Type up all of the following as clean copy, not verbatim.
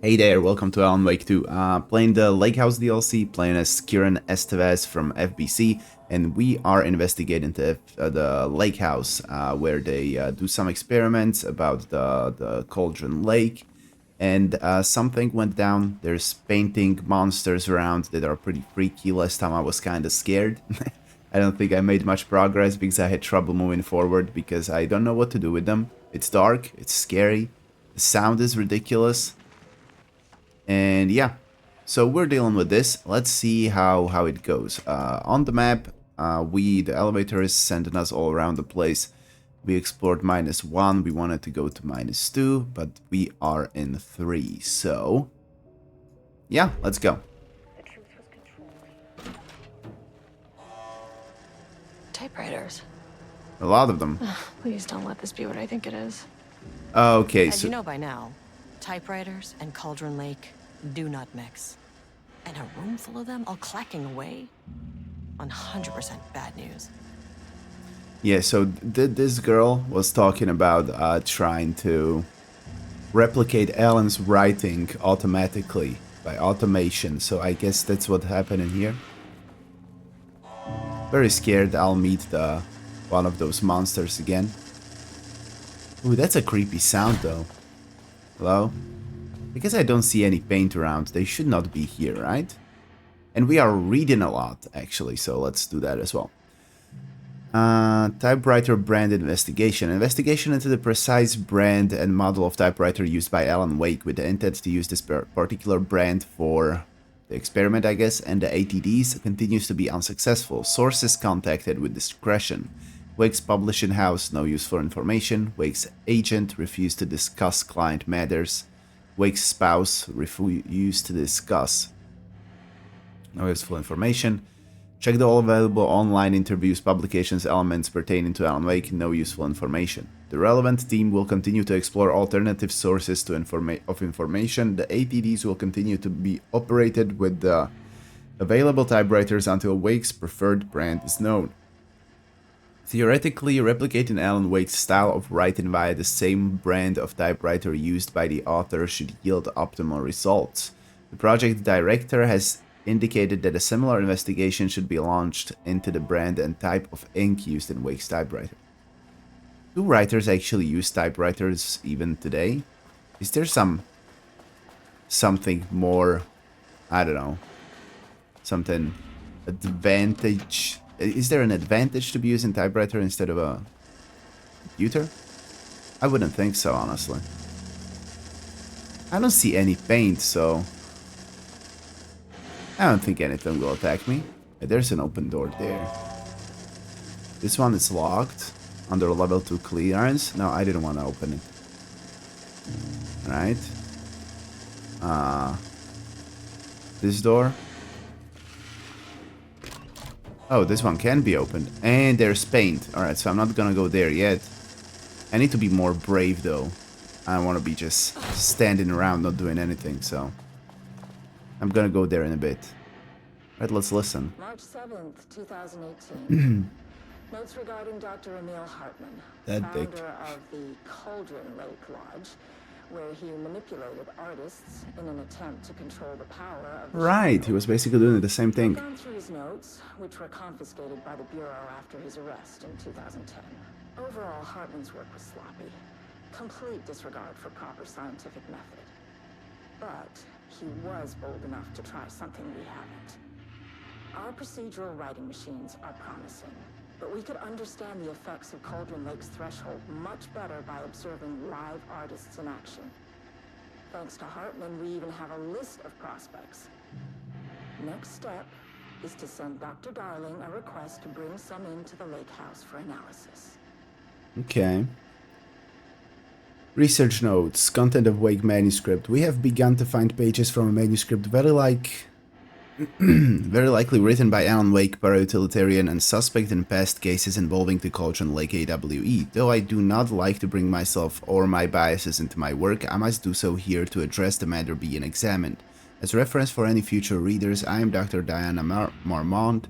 Hey there, welcome to Alan Wake 2. Playing the Lake House DLC, playing as Kieran Estevez from FBC, and we are investigating the Lake House, where they do some experiments about the Cauldron Lake, and something went down. There's painting monsters around that are pretty freaky. Last time I was kind of scared. I don't think I made much progress because I had trouble moving forward because I don't know what to do with them. It's dark, it's scary, the sound is ridiculous. And yeah, so we're dealing with this. Let's see how it goes. On the map, the elevator is sending us all around the place. We explored -1, we wanted to go to -2, but we are in 3. So yeah, let's go. The truth was controlled. Typewriters. A lot of them. Please don't let this be what I think it is. Okay, As so you know by now, typewriters and Cauldron Lake do not mix. And a room full of them all clacking away? 100% bad news. yeah, so this girl was talking about trying to replicate Alan's writing automatically by automation. So I guess that's what happened in here. Very scared I'll meet one of those monsters again. Ooh, that's a creepy sound though. Hello? Because I don't see any paint around, they should not be here, right? And we are reading a lot, actually, so let's do that as well. Typewriter brand investigation. Investigation into the precise brand and model of typewriter used by Alan Wake with the intent to use this particular brand for the experiment, I guess, and the ATDs continues to be unsuccessful. Sources contacted with discretion. Wake's publishing house, no useful information. Wake's agent refused to discuss client matters. Wake's spouse refused to discuss. No useful information. Check the all available online interviews, publications, elements pertaining to Alan Wake. No useful information. The relevant team will continue to explore alternative sources of information. The ATDs will continue to be operated with the available typewriters until Wake's preferred brand is known. Theoretically, replicating Alan Wake's style of writing via the same brand of typewriter used by the author should yield optimal results. The project director has indicated that a similar investigation should be launched into the brand and type of ink used in Wake's typewriter. Do writers actually use typewriters even today? Is there something more, I don't know, something advantage? Is there an advantage to be using typewriter instead of a computer? I wouldn't think so, honestly. I don't see any paint, so I don't think anything will attack me. There's an open door there. This one is locked under level 2 clearance. No, I didn't want to open it. Right. This door. Oh, this one can be opened. And there's paint. Alright, so I'm not gonna go there yet. I need to be more brave, though. I don't want to be just standing around not doing anything, so I'm gonna go there in a bit. Alright, let's listen. March 7th, 2018. Notes regarding Dr. Emil Hartman, That dick. founder of the Cauldron Lake Lodge, where he manipulated artists in an attempt to control the power of the Right, shadow. he was basically doing the same I've thing. gone through his notes, which were confiscated by the Bureau after his arrest in 2010. Overall, Hartman's work was sloppy. Complete disregard for proper scientific method. But he was bold enough to try something we haven't. Our procedural writing machines are promising, but we could understand the effects of Cauldron Lake's threshold much better by observing live artists in action. Thanks to Hartman, we even have a list of prospects. Next step is to send Dr. Darling a request to bring some into the lake house for analysis. Okay. Research notes. Content of Wake manuscript. We have begun to find pages from a manuscript very likely written by Alan Wake, para-utilitarian and suspect in past cases involving the Cauldron Lake AWE. Though I do not like to bring myself or my biases into my work, I must do so here to address the matter being examined. As reference for any future readers, I am Dr. Diana Marmont,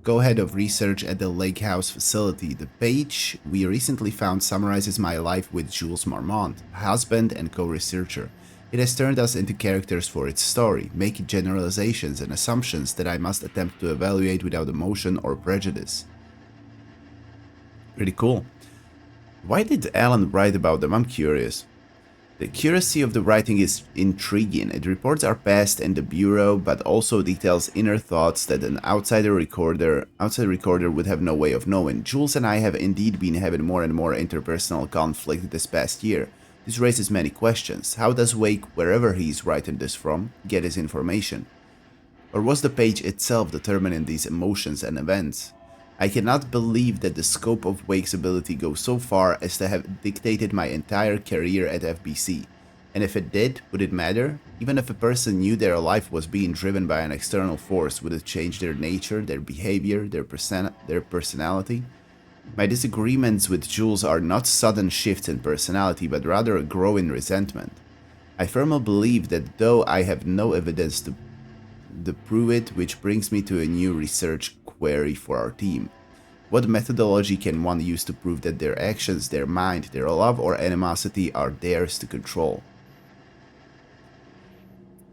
co-head of research at the Lake House facility. The page we recently found summarizes my life with Jules Marmont, husband and co-researcher. It has turned us into characters for its story, making generalizations and assumptions that I must attempt to evaluate without emotion or prejudice. Pretty cool. Why did Alan write about them? I'm curious. The accuracy of the writing is intriguing. It reports our past and the Bureau, but also details inner thoughts that an outside recorder would have no way of knowing. Jules and I have indeed been having more and more interpersonal conflict this past year. This raises many questions. How does Wake, wherever he is writing this from, get his information? Or was the page itself determining these emotions and events? I cannot believe that the scope of Wake's ability goes so far as to have dictated my entire career at FBC. And if it did, would it matter? Even if a person knew their life was being driven by an external force, would it change their nature, their behavior, their personality? My disagreements with Jules are not sudden shifts in personality, but rather a growing resentment. I firmly believe that though I have no evidence to prove it, which brings me to a new research query for our team. What methodology can one use to prove that their actions, their mind, their love or animosity are theirs to control?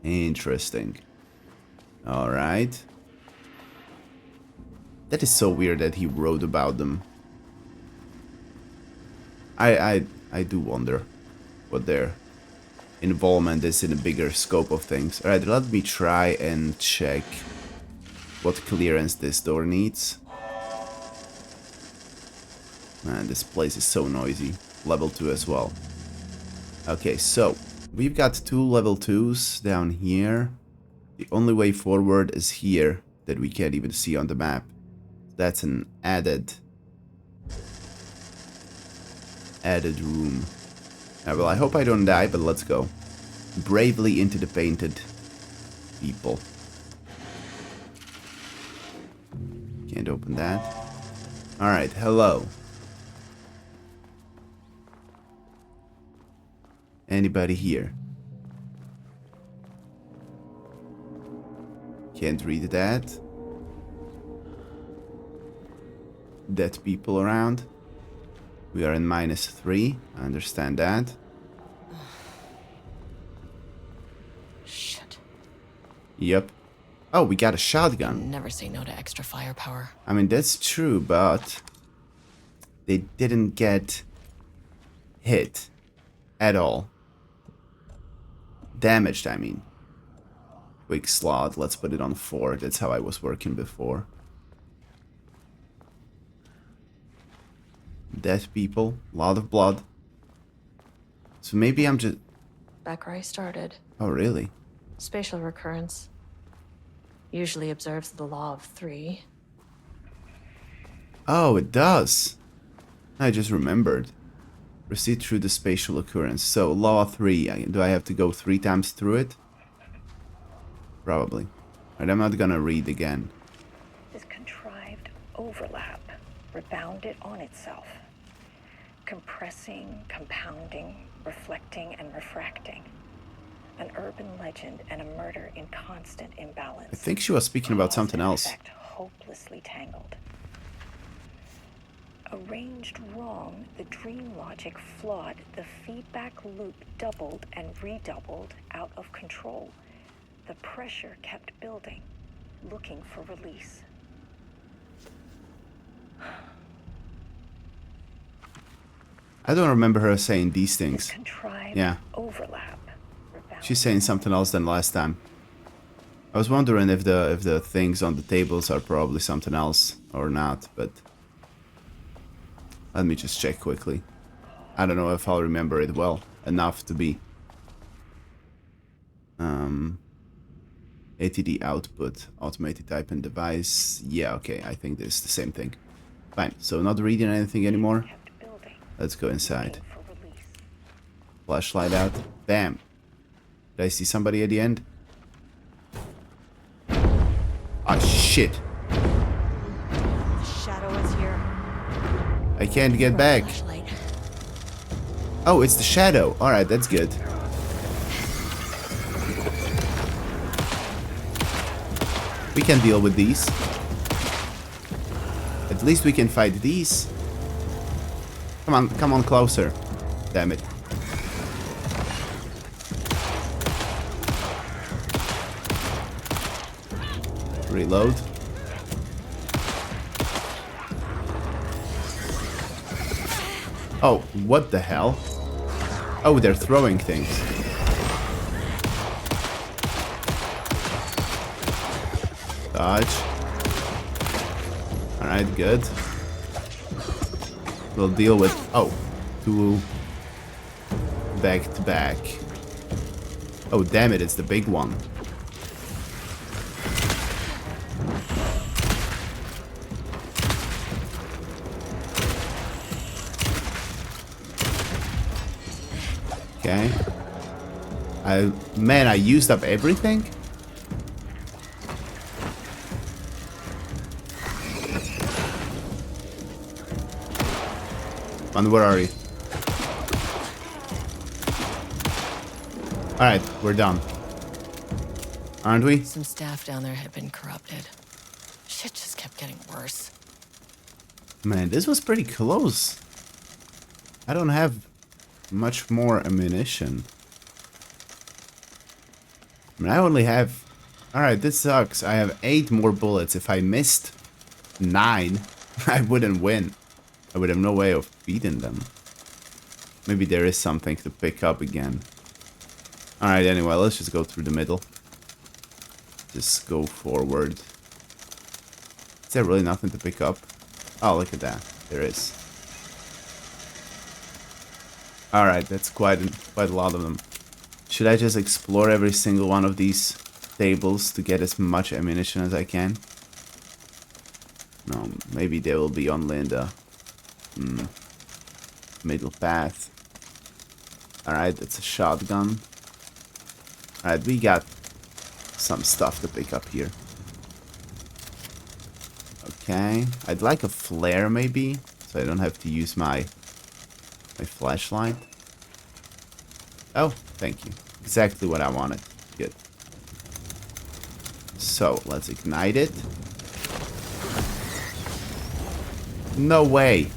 Interesting. Alright. That is so weird that he wrote about them. I do wonder what their involvement is in a bigger scope of things. Alright, let me try and check what clearance this door needs. Man, this place is so noisy. Level 2 as well. Okay, so we've got 2 level 2s down here. The only way forward is here that we can't even see on the map. That's an added room. Well, I hope I don't die, but let's go. Bravely into the painted people. Can't open that. Alright, hello. Anybody here? Can't read that. Dead people around. We are in -3. I understand that. Shit. Yep. Oh, we got a shotgun. Never say no to extra firepower. I mean, that's true, but they didn't get hit at all. Damaged, I mean. Quick slot, let's put it on 4. That's how I was working before. Dead people, a lot of blood. So maybe I'm just... Back where I started. Oh, really? Spatial recurrence usually observes the law of 3. Oh, it does. I just remembered. Proceed through the spatial occurrence. So, law 3. Do I have to go 3 times through it? Probably. Right, I'm not gonna read again. This contrived overlap rebounded on itself, compressing, compounding, reflecting, and refracting. An urban legend and a murder in constant imbalance. I think she was speaking about something else. Cause and effect hopelessly tangled. Arranged wrong, the dream logic flawed, the feedback loop doubled and redoubled out of control. The pressure kept building, looking for release. I don't remember her saying these This things. contrived Yeah. overlap. She's saying something else than last time. I was wondering if the things on the tables are probably something else or not, but let me just check quickly. I don't know if I'll remember it well enough to be. ATD output, automated type and device. Yeah, okay, I think this is the same thing. Fine, so not reading anything anymore. Kept building, Let's go inside. looking for release. Flashlight out. Bam. Did I see somebody at the end? Ah, shit. The shadow is here. I can't get back. Flashlight. Oh, it's the shadow. Alright, that's good. We can deal with these. At least we can fight these. Come on closer. Damn it. Reload. Oh, what the hell? Oh, they're throwing things. Dodge. Alright, good. We'll deal with... Oh, two back to back. Oh, damn it, it's the big one. Okay. Man, I used up everything? Man, where are you? Alright, we're done. Aren't we? Some staff down there had been corrupted. Shit just kept getting worse. Man, this was pretty close. I don't have much more ammunition. I mean, I only have... Alright, this sucks. I have 8 more bullets. If I missed 9, I wouldn't win. I would have no way of beating them. Maybe there is something to pick up again. Alright, anyway, let's just go through the middle. Just go forward. Is there really nothing to pick up? Oh, look at that. There is. Alright, that's quite a lot of them. Should I just explore every single one of these tables to get as much ammunition as I can? No, maybe they will be only in the middle path. Alright, that's a shotgun. Alright, we got some stuff to pick up here. Okay, I'd like a flare maybe, so I don't have to use my flashlight. Oh, thank you. Exactly what I wanted. Good. So, let's ignite it. No way!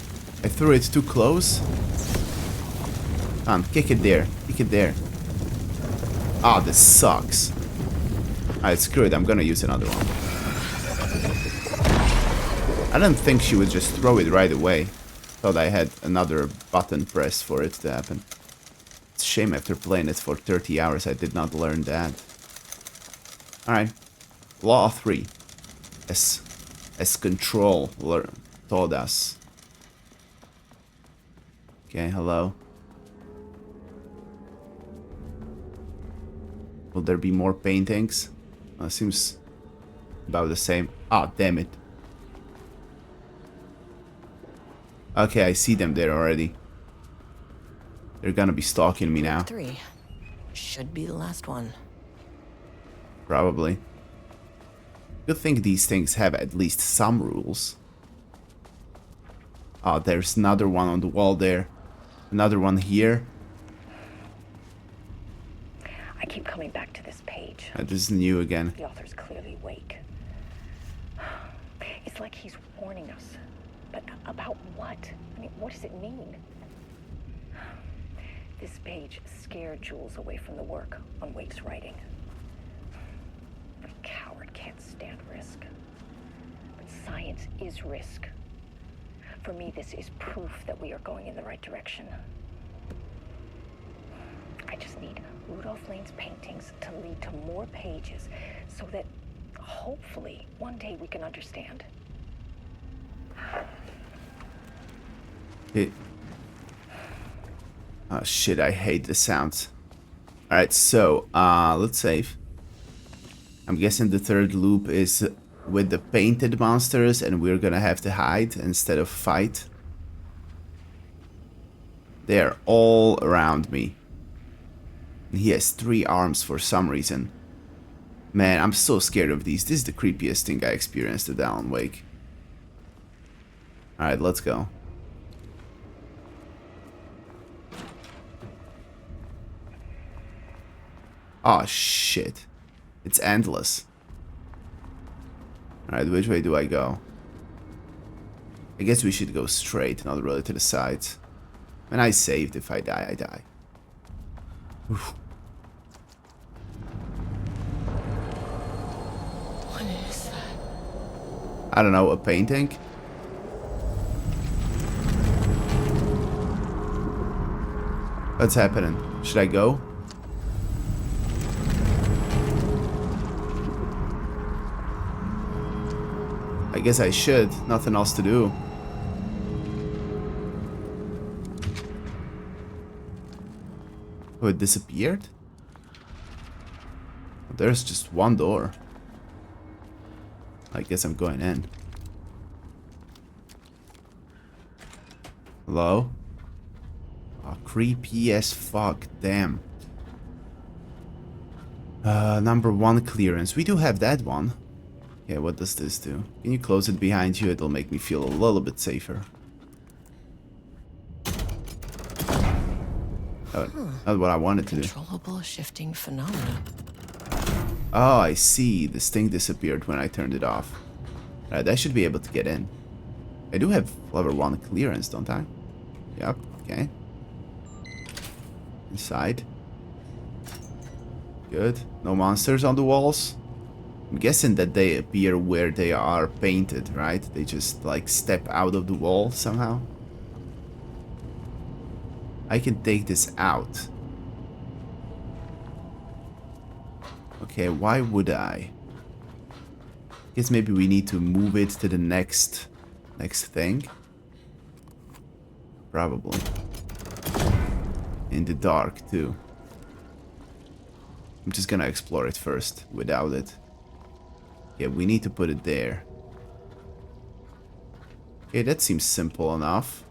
I threw it too close. Come on, kick it there. Kick it there. Ah, this sucks. Alright, screw it. I'm gonna use another one. I don't think she would just throw it right away. Thought I had another button pressed for it to happen. It's a shame after playing it for 30 hours I did not learn that. Alright. Law of 3. As Control taught us. Okay, hello. Will there be more paintings? Seems about the same. Ah, damn it. Okay, I see them there already. They're gonna be stalking me now. 3. Should be the last one. Probably. Good thing these things have at least some rules. Ah, there's another one on the wall there. Another one here. I keep coming back to this page. This is new again. The author's clearly awake. It's like he's warning us. But about what? I mean, what does it mean? This page scared Jules away from the work on Wake's writing. A coward can't stand risk. But science is risk. For me, this is proof that we are going in the right direction. I just need Rudolph Lane's paintings to lead to more pages so that hopefully one day we can understand. Oh shit, I hate the sounds. Alright, so, let's save. I'm guessing the third loop is with the painted monsters and we're gonna have to hide instead of fight. They're all around me. And he has 3 arms for some reason. Man, I'm so scared of these. This is the creepiest thing I experienced at Alan Wake. Alright, let's go. Oh shit. It's endless. Alright, which way do I go? I guess we should go straight, not really to the sides. And I saved. If I die, I die. Oof. What is that? I don't know, a painting? What's happening? Should I go? I guess I should. Nothing else to do. Oh, it disappeared? There's just one door. I guess I'm going in. Hello? Oh, creepy as fuck. Damn. Number 1 clearance. We do have that one. Yeah, what does this do? Can you close it behind you? It'll make me feel a little bit safer. Oh, not what I wanted to do. Controllable shifting phenomena. Oh, I see. This thing disappeared when I turned it off. Alright, I should be able to get in. I do have level 1 clearance, don't I? Yep, okay. Inside. Good. No monsters on the walls. I'm guessing that they appear where they are painted, right? They just like step out of the wall somehow. I can take this out. Okay, why would I? Guess maybe we need to move it to the next thing. Probably. In the dark too. I'm just gonna explore it first without it. Yeah, we need to put it there. Okay, that seems simple enough.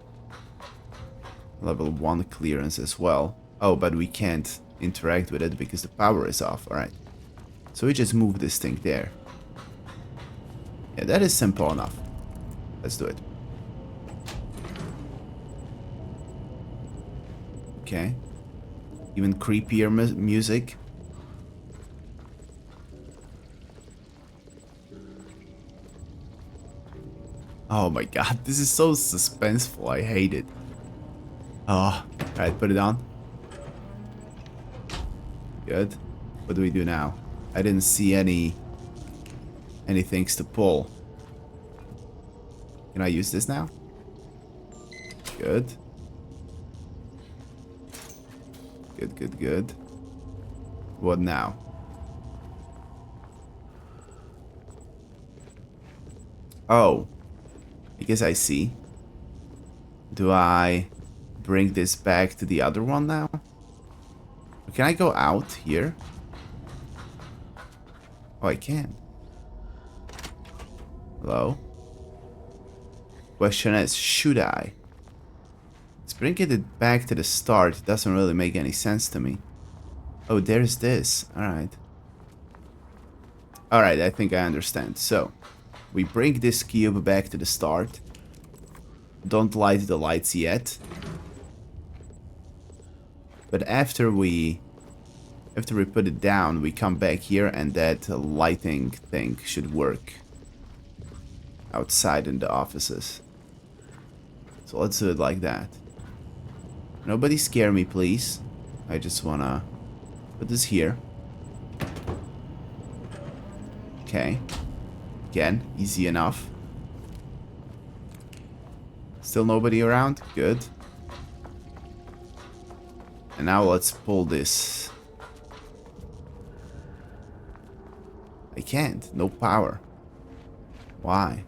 Level 1 clearance as well. Oh, but we can't interact with it because the power is off. Alright. So we just move this thing there. Yeah, that is simple enough. Let's do it. Okay. Even creepier music. Oh my god, this is so suspenseful. I hate it. Oh, alright, put it on. Good. What do we do now? I didn't see any things to pull. Can I use this now? Good. Good, good, good. What now? Oh. I guess I see. Do I bring this back to the other one now? Can I go out here? Oh, I can. Hello? Question is, should I? Let's bring it back to the start. It doesn't really make any sense to me. Oh, there's this. Alright. Alright, I think I understand. So, we bring this cube back to the start. Don't light the lights yet. But after we put it down, we come back here and that lighting thing should work. Outside in the offices. So let's do it like that. Nobody scare me, please. I just wanna put this here. Okay. Again, easy enough. Still nobody around? Good. And now let's pull this. I can't. No power. Why?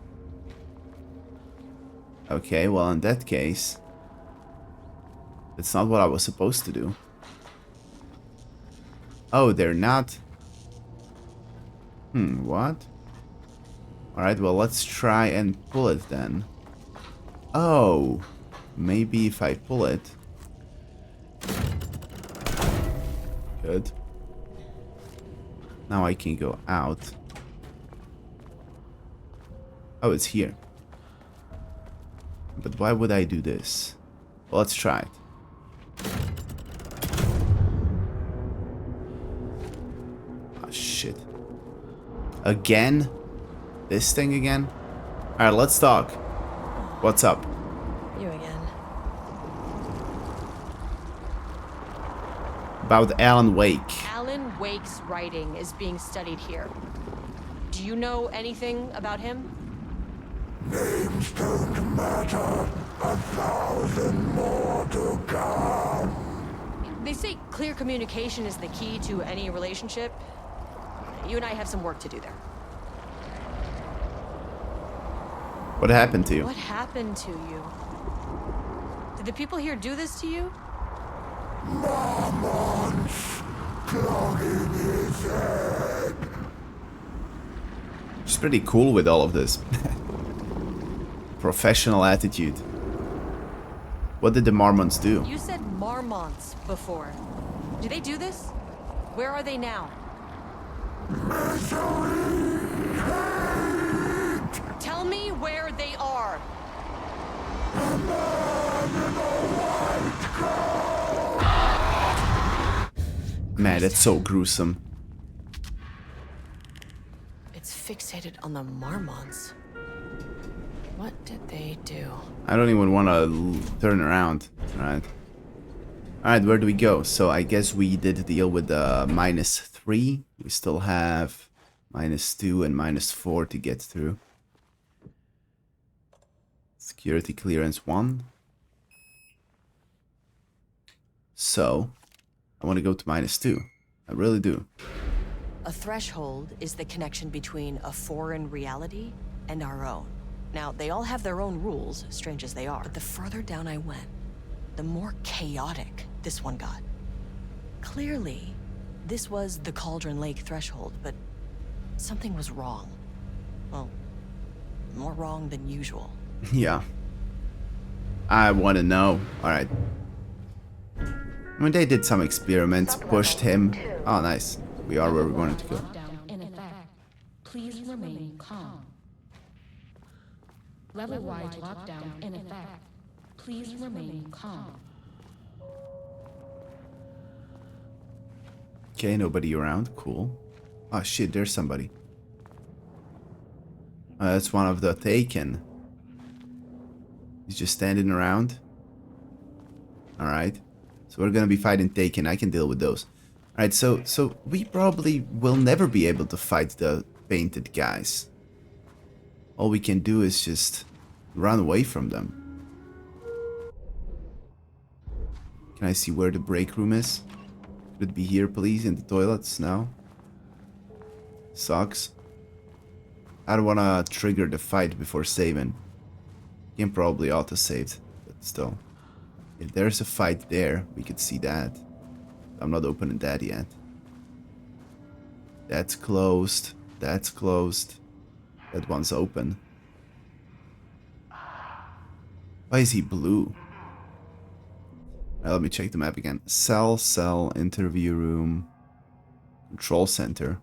Okay, well in that case, that's not what I was supposed to do. Oh, they're not. What? Alright, well let's try and pull it then. Oh, maybe if I pull it. Good. Now I can go out. Oh, it's here. But why would I do this? Well, let's try it. Oh, shit. Again? This thing again? Alright, let's talk. What's up? You again. About Alan Wake. Alan Wake's writing is being studied here. Do you know anything about him? Names don't matter. 1,000 more to come. They say clear communication is the key to any relationship. You and I have some work to do there. What happened to you? What happened to you? Did the people here do this to you? Mormons clogging his head. She's pretty cool with all of this. Professional attitude. What did the Mormons do? You said marmots before. Do they do this? Where are they now? Tell me where they are. Man, that's so gruesome. It's fixated on the marmots. What did they do? I don't even want to turn around. Alright. Alright, where do we go? So I guess we did deal with the -3. We still have -2 and -4 to get through. Security clearance 1. So, I want to go to -2. I really do. A threshold is the connection between a foreign reality and our own. Now, they all have their own rules, strange as they are. But the further down I went, the more chaotic this one got. Clearly, this was the Cauldron Lake threshold, but something was wrong. Well, more wrong than usual. Yeah. I want to know. Alright. When they did some experiments, pushed him. Oh, nice. We are where we wanted to go. Lockdown in effect. Please remain calm. Level-wide lockdown in effect. Please remain calm. Okay, nobody around. Cool. Oh shit, there's somebody. That's one of the Taken. He's just standing around. Alright. So we're gonna be fighting Taken. I can deal with those. Alright, so we probably will never be able to fight the painted guys. All we can do is just run away from them. Can I see where the break room is? Could it be here, please? In the toilets? No? Sucks. I don't want to trigger the fight before saving. Can probably auto-save, but still. If there's a fight there, we could see that. I'm not opening that yet. That's closed. That's closed. That one's open. Why is he blue? Let me check the map again. Cell, interview room, control center.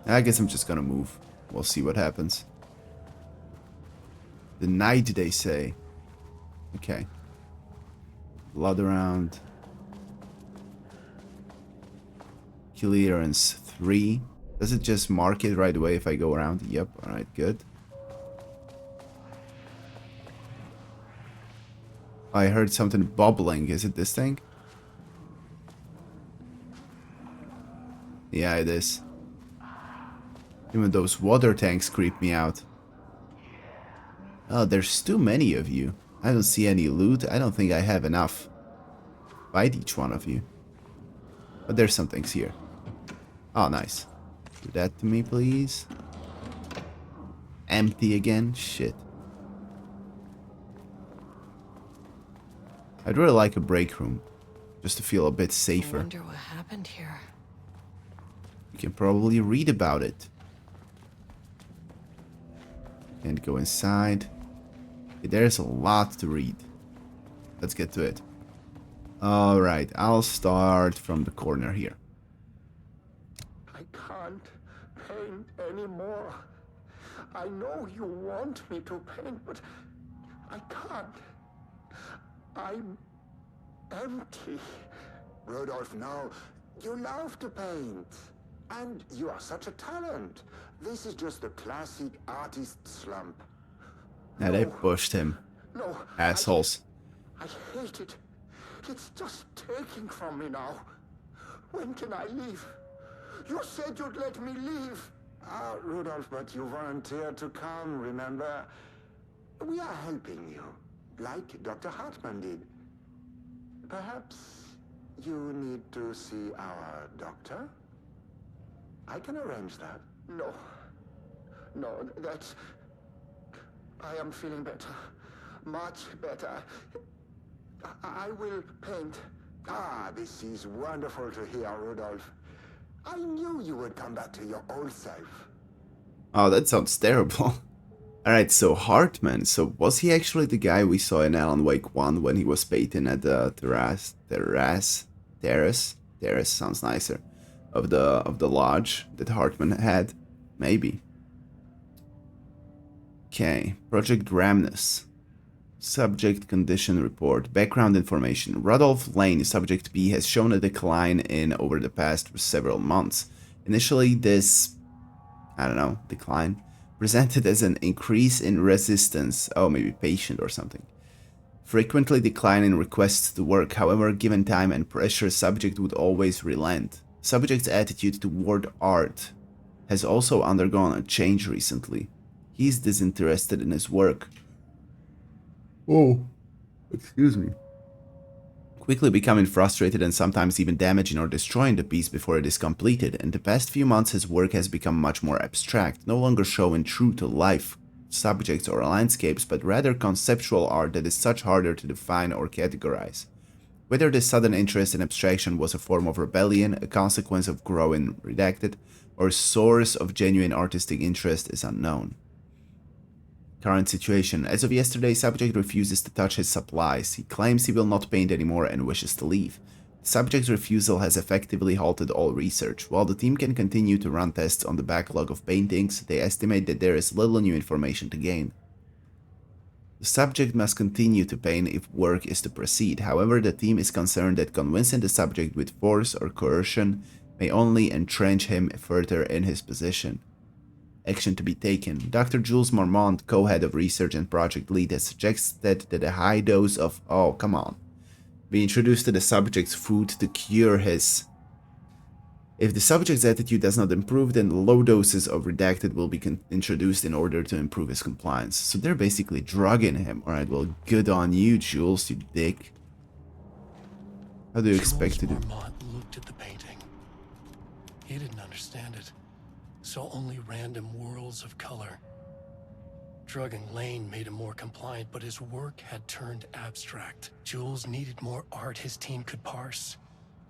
I guess I'm just gonna move. We'll see what happens. The night, they say. Okay. Blood around. Clearance 3. Does it just mark it right away if I go around? Yep, alright, good. I heard something bubbling. Is it this thing? Yeah, it is. Even those water tanks creep me out. Oh, there's too many of you. I don't see any loot. I don't think I have enough. Fight each one of you. But there's some things here. Oh, nice. Do that to me, please. Empty again? Shit. I'd really like a break room. Just to feel a bit I safer. wonder what happened here. You can probably read about it. Can't go inside. Okay, there's a lot to read. Let's get to it. Alright, I'll start from the corner here. I can't paint anymore. I know you want me to paint, but I can't. I'm empty. Rudolph, now, you love to paint. And you are such a talent. This is just the classic artist slump. Now they pushed him. No. Assholes. I hate it. It's just taking from me now. When can I leave? You said you'd let me leave. Ah, Rudolph, but you volunteered to come, remember? We are helping you, like Dr. Hartman did. Perhaps you need to see our doctor? I can arrange that. No. No, that's... I am feeling better. Much better. I will paint. Ah, this is wonderful to hear, Rudolph. I knew you would come back to your old self. Oh, that sounds terrible. Alright, so Hartman. So was he actually the guy we saw in Alan Wake 1 when he was painting at the terrace sounds nicer. Of the lodge that Hartman had? Maybe. Okay, Project Ramnus. Subject condition report. Background information. Rudolph Lane, subject B, has shown a decline in over the past several months. Initially, this, I don't know, decline, presented as an increase in resistance. Oh, maybe patient or something. Frequently declining requests to work. However, given time and pressure, subject would always relent. Subject's attitude toward art has also undergone a change recently. He's disinterested in his work. Oh, excuse me. Quickly becoming frustrated and sometimes even damaging or destroying the piece before it is completed. In the past few months, his work has become much more abstract, no longer showing true-to-life subjects or landscapes, but rather conceptual art that is such harder to define or categorize. Whether this sudden interest in abstraction was a form of rebellion, a consequence of growing redacted, or a source of genuine artistic interest is unknown. Current situation. As of yesterday, subject refuses to touch his supplies. He claims he will not paint anymore and wishes to leave. The subject's refusal has effectively halted all research. While the team can continue to run tests on the backlog of paintings, they estimate that there is little new information to gain. The subject must continue to paint if work is to proceed. However, the team is concerned that convincing the subject with force or coercion may only entrench him further in his position. Action to be taken. Dr. Jules Marmont, co-head of research and project lead, has suggested that a high dose of, oh, come on, be introduced to the subject's food to cure his... If the subject's attitude does not improve, then low doses of redacted will be introduced in order to improve his compliance. So they're basically drugging him. Alright, well, good on you, Jules, you dick. How do you expect to do? Marmont looked at the painting. He didn't understand it. Saw only random whirls of color. Drugging Lane made him more compliant, but his work had turned abstract. Jules needed more art his team could parse,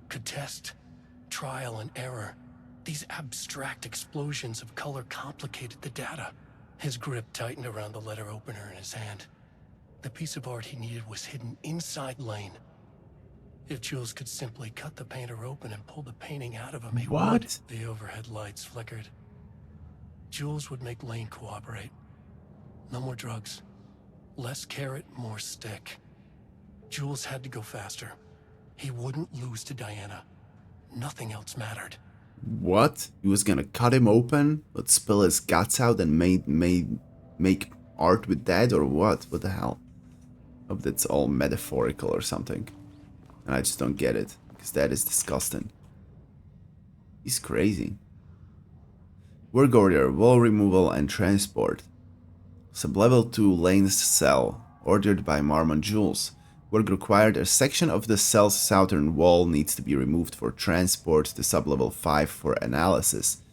could test. Trial and error. These abstract explosions of color complicated the data. His grip tightened around the letter opener in his hand. The piece of art he needed was hidden inside Lane. If Jules could simply cut the painter open and pull the painting out of him, he would. The overhead lights flickered. Jules would make Lane cooperate. No more drugs. Less carrot, more stick. Jules had to go faster. He wouldn't lose to Diana. Nothing else mattered. What? He was gonna cut him open, but spill his guts out and make art with that, or what? What the hell? Hope that's all metaphorical or something. And I just don't get it, because that is disgusting. He's crazy. Work order, wall removal and transport. Sublevel 2 Lane's cell, ordered by Marmon Jules. Work required, a section of the cell's southern wall needs to be removed for transport to sublevel 5 for analysis.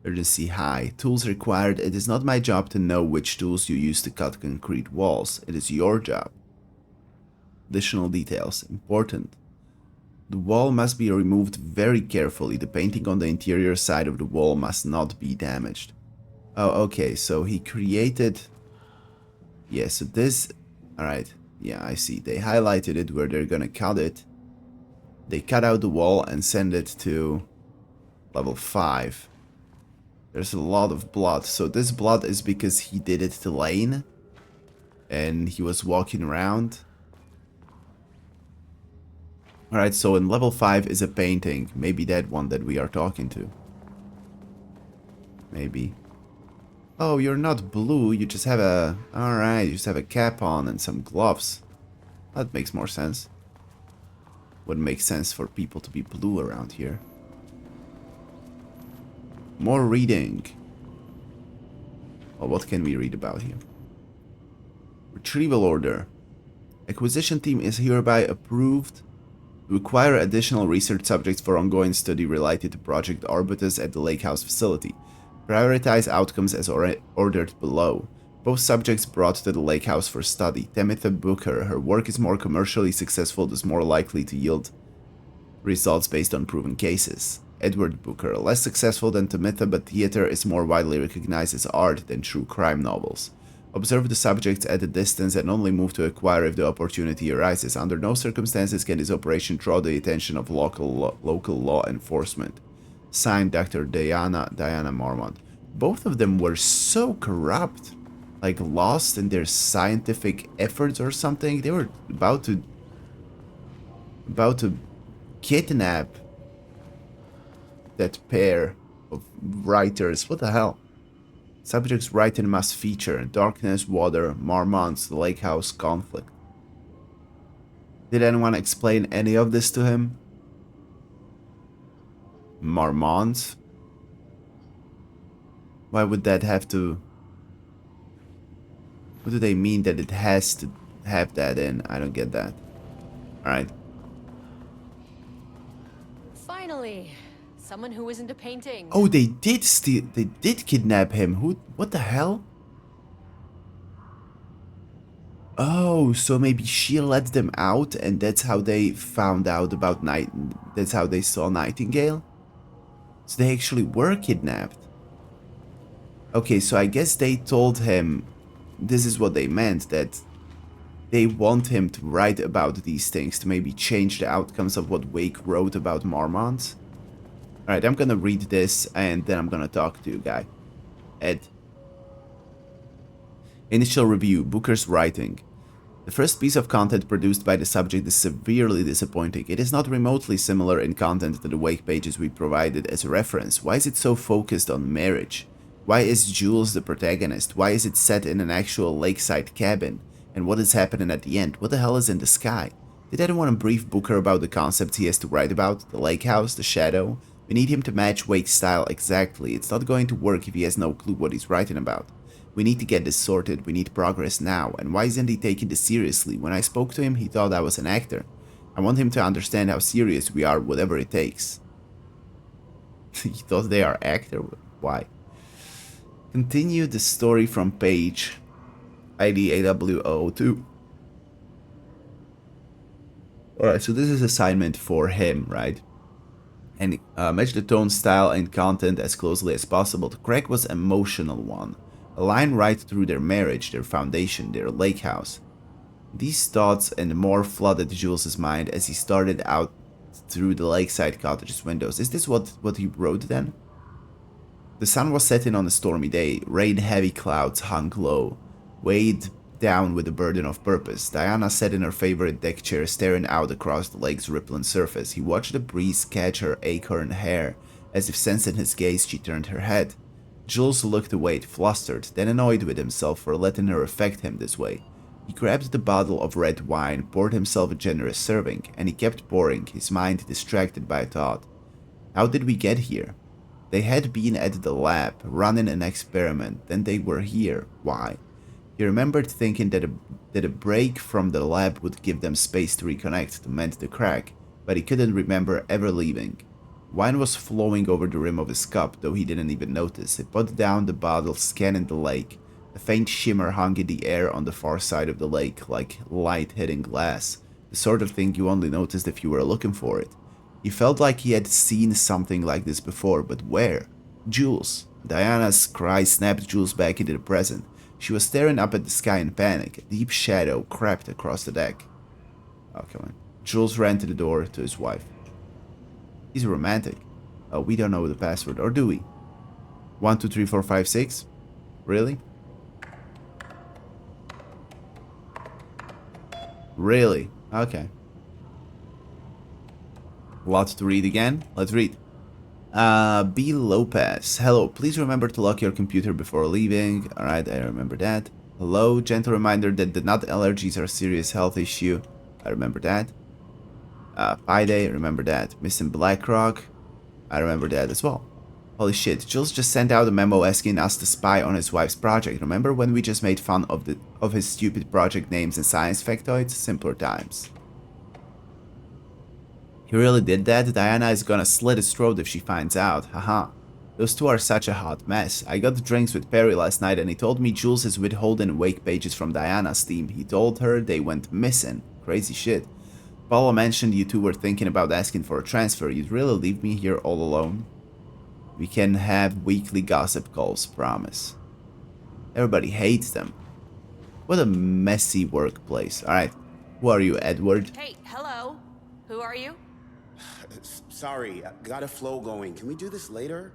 Urgency high. Tools required, it is not my job to know which tools you use to cut concrete walls. It is your job. Additional details, important. The wall must be removed very carefully. The painting on the interior side of the wall must not be damaged. Oh, okay, so he created... Yeah, so this... Alright, yeah, I see. They highlighted it where they're gonna cut it. They cut out the wall and send it to level 5. There's a lot of blood. So this blood is because he did it to Lane. And he was walking around. Alright, so in level 5 is a painting. Maybe that one that we are talking to. Maybe. Oh, you're not blue, you just have a... Alright, you just have a cap on and some gloves. That makes more sense. Wouldn't make sense for people to be blue around here. More reading. Well, what can we read about here? Retrieval order. Acquisition team is hereby approved to acquire additional research subjects for ongoing study related to Project Arbutus at the Lake House facility. Prioritize outcomes as ordered below. Both subjects brought to the Lake House for study. Tamitha Booker, her work is more commercially successful, thus more likely to yield results based on proven cases. Edward Booker, less successful than Tamitha, but theater is more widely recognized as art than true crime novels. Observe the subjects at a distance and only move to acquire if the opportunity arises. Under no circumstances can this operation draw the attention of local law enforcement. Signed, Dr. Diana Marmont. Both of them were so corrupt, like lost in their scientific efforts or something. They were about to kidnap that pair of writers. What the hell? Subjects writing must feature darkness, water, Marmont's lake house conflict. Did anyone explain any of this to him? Marmont? Why would that have to... What do they mean that it has to have that in? I don't get that. Alright. Finally, someone who isn't a painting. Oh, they did steal... They did kidnap him. Who... What the hell? Oh, so maybe she let them out and that's how they found out about That's how they saw Nightingale? So they actually were kidnapped. Okay, so I guess they told him... This is what they meant, that they want him to write about these things to maybe change the outcomes of what Wake wrote about Marmont. Alright, I'm gonna read this and then I'm gonna talk to you, guy. Ed. Initial review, Booker's writing. The first piece of content produced by the subject is severely disappointing. It is not remotely similar in content to the Wake pages we provided as a reference. Why is it so focused on marriage? Why is Jules the protagonist? Why is it set in an actual lakeside cabin? And what is happening at the end? What the hell is in the sky? Did anyone brief Booker about the concepts he has to write about? The lake house, the shadow? We need him to match Wake's style exactly. It's not going to work if he has no clue what he's writing about. We need to get this sorted. We need progress now. And why isn't he taking this seriously? When I spoke to him, he thought I was an actor. I want him to understand how serious we are, whatever it takes. He thought they are actor? Why? Continue the story from page ID AW002. Alright, so this is assignment for him, right? And match the tone, style, and content as closely as possible. The crack was emotional one. A line right through their marriage, their foundation, their lake house. These thoughts and more flooded Jules' mind as he started out through the lakeside cottage's windows. Is this what he wrote then? The sun was setting on a stormy day. Rain-heavy clouds hung low, weighed down with the burden of purpose. Diana sat in her favorite deck chair, staring out across the lake's rippling surface. He watched the breeze catch her acorn hair. As if sensing his gaze, she turned her head. Jules looked away, flustered, then annoyed with himself for letting her affect him this way. He grabbed the bottle of red wine, poured himself a generous serving, and he kept pouring, his mind distracted by a thought. How did we get here? They had been at the lab, running an experiment, then they were here. Why? He remembered thinking that a break from the lab would give them space to reconnect, to mend the crack, but he couldn't remember ever leaving. Wine was flowing over the rim of his cup, though he didn't even notice. He put down the bottle, scanning the lake. A faint shimmer hung in the air on the far side of the lake, like light hitting glass, the sort of thing you only noticed if you were looking for it. He felt like he had seen something like this before, but where? Jules. Diana's cry snapped Jules back into the present. She was staring up at the sky in panic. A deep shadow crept across the deck. Oh, come on. Jules ran to the door to his wife. He's romantic. Oh, we don't know the password, or do we? 1, 2, 3, 4, 5, 6? Really? Really? Okay. Lots to read again. Let's read. B. Lopez. Hello, please remember to lock your computer before leaving. Alright, I remember that. Hello, gentle reminder that the nut allergies are a serious health issue. I remember that. Pi Day, remember that. Missing Blackrock. I remember that as well. Holy shit, Jules just sent out a memo asking us to spy on his wife's project. Remember when we just made fun of his stupid project names and science factoids? Simpler times. He really did that? Diana is gonna slit his throat if she finds out. Haha. Those two are such a hot mess. I got drinks with Perry last night and he told me Jules is withholding wake pages from Diana's team. He told her they went missing. Crazy shit. Paula mentioned you two were thinking about asking for a transfer. You'd really leave me here all alone? We can have weekly gossip calls, promise. Everybody hates them. What a messy workplace. Alright, who are you, Edward? Hey, hello. Who are you? Sorry, got a flow going. Can we do this later?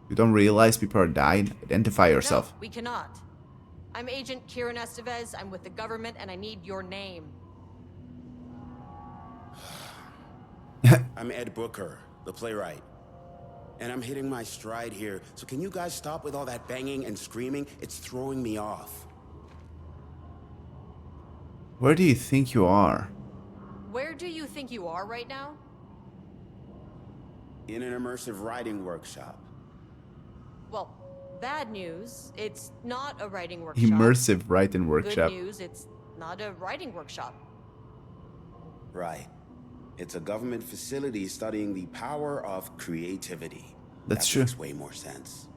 You don't realize people are dying? Identify yourself. No, we cannot. I'm Agent Kieran Estevez. I'm with the government and I need your name. I'm Ed Booker, the playwright. And I'm hitting my stride here, so can you guys stop with all that banging and screaming? It's throwing me off. Where do you think you are? Where do you think you are right now? In an immersive writing workshop. Well, bad news, it's not a writing workshop. Immersive writing workshop. Good news, it's not a writing workshop. Right. It's a government facility studying the power of creativity. That's that true. Makes way more sense.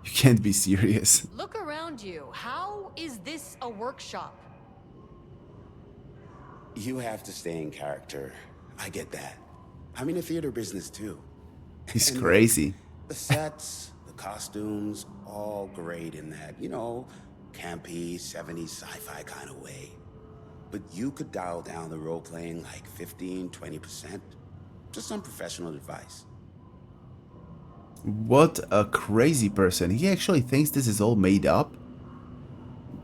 You can't be serious. Look around you. How is this a workshop? You have to stay in character. I get that. I'm in the theater business too. He's And crazy. The sets, the costumes, all great in that, you know, campy, 70s sci-fi kind of way. But you could dial down the role-playing like 15, 20%. Just some professional advice. What a crazy person. He actually thinks this is all made up?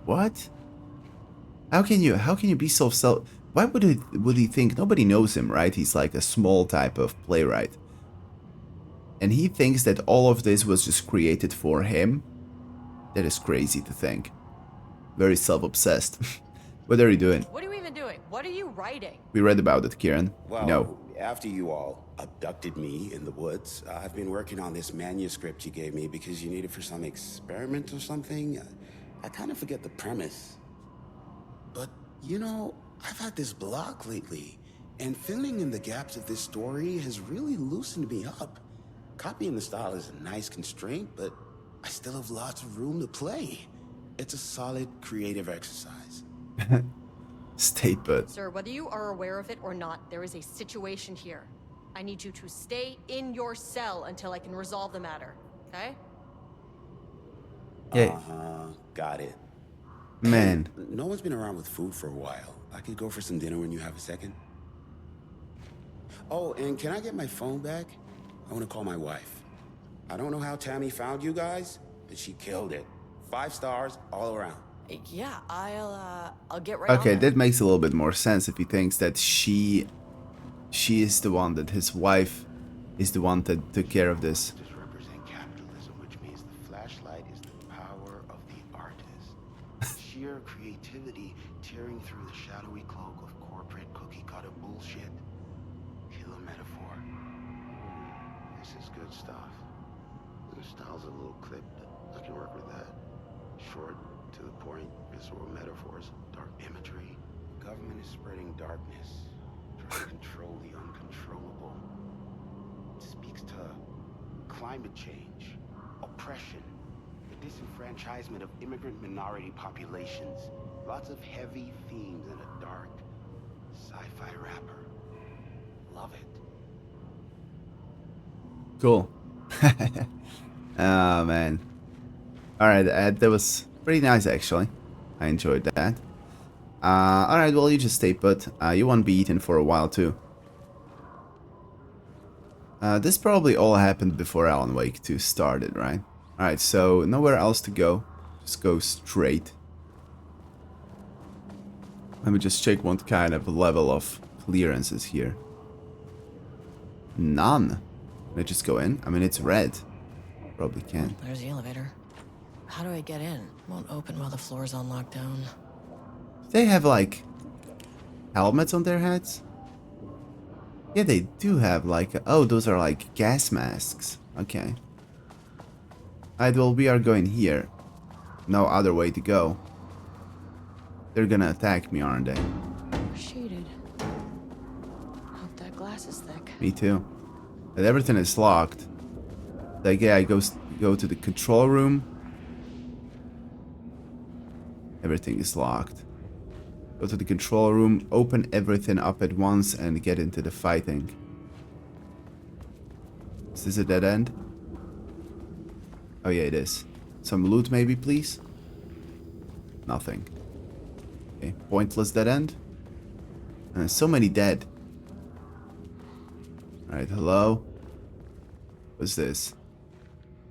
What? How can you be so why would he think? Nobody knows him, right? He's like a small type of playwright. And he thinks that all of this was just created for him? That is crazy to think. Very self-obsessed. What are you doing? What are you even doing? What are you writing? We read about it, Kieran. Well, No. after you all abducted me in the woods, I've been working on this manuscript you gave me because you need it for some experiment or something. I kind of forget the premise. But, you know, I've had this block lately, and filling in the gaps of this story has really loosened me up. Copying the style is a nice constraint, but I still have lots of room to play. It's a solid creative exercise. Stay put. Sir, whether you are aware of it or not, there is a situation here. I need you to stay in your cell until I can resolve the matter, okay? Yeah. Got it. Man. No one's been around with food for a while. I could go for some dinner when you have a second. Oh, and can I get my phone back? I want to call my wife. I don't know how Tammy found you guys, but she killed it. 5 stars all around. Yeah, I'll get right on Okay, it. that makes a little bit more sense if he thinks that she is the one, that his wife is the one that took care of this. Just represent capitalism, which means the flashlight is the power of the artist. Sheer creativity tearing through the shadowy cloak of corporate cookie-cutter bullshit. Killer metaphor. This is good stuff. The style's a little clipped. I can work with that. Short, to the point, visceral metaphors, dark imagery. Government is spreading darkness, trying to control the uncontrollable. It speaks to climate change, oppression, the disenfranchisement of immigrant minority populations. Lots of heavy themes in a dark sci-fi wrapper. Love it. Cool. Oh, man. Alright, that was pretty nice, actually. I enjoyed that. Alright, well, you just stay put. You won't be eaten for a while, too. This probably all happened before Alan Wake 2 started, right? Alright, so nowhere else to go. Just go straight. Let me just check what kind of level of clearance is here. None. Can I just go in? I mean, it's red. Probably can. There's the elevator. How do I get in? Won't open while the floor's on lockdown. Do they have, like, helmets on their heads? Yeah, they do have like... Oh, those are like gas masks. Okay. Alright, well, we are going here. No other way to go. They're gonna attack me, aren't they? Shaded. Hope that glass is thick. Me too. But everything is locked. Like, yeah, go to the control room. Everything is locked. Go to the control room, open everything up at once, and get into the fighting. Is this a dead end? Oh yeah, it is. Some loot maybe, please? Nothing. Okay, pointless dead end. And so many dead. Alright, hello? What's this?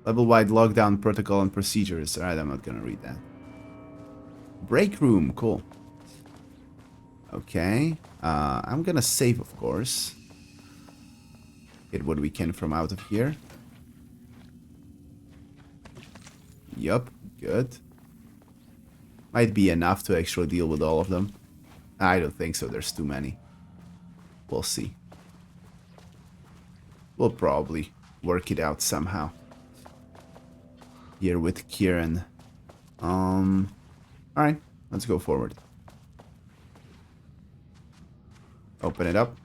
Level-wide lockdown protocol and procedures. Alright, I'm not gonna read that. Break room, cool. Okay, I'm gonna save, of course. Get what we can from out of here. Yup, good. Might be enough to actually deal with all of them. I don't think so, there's too many. We'll see. We'll probably work it out somehow. Here with Kieran. Alright, let's go forward. Open it up.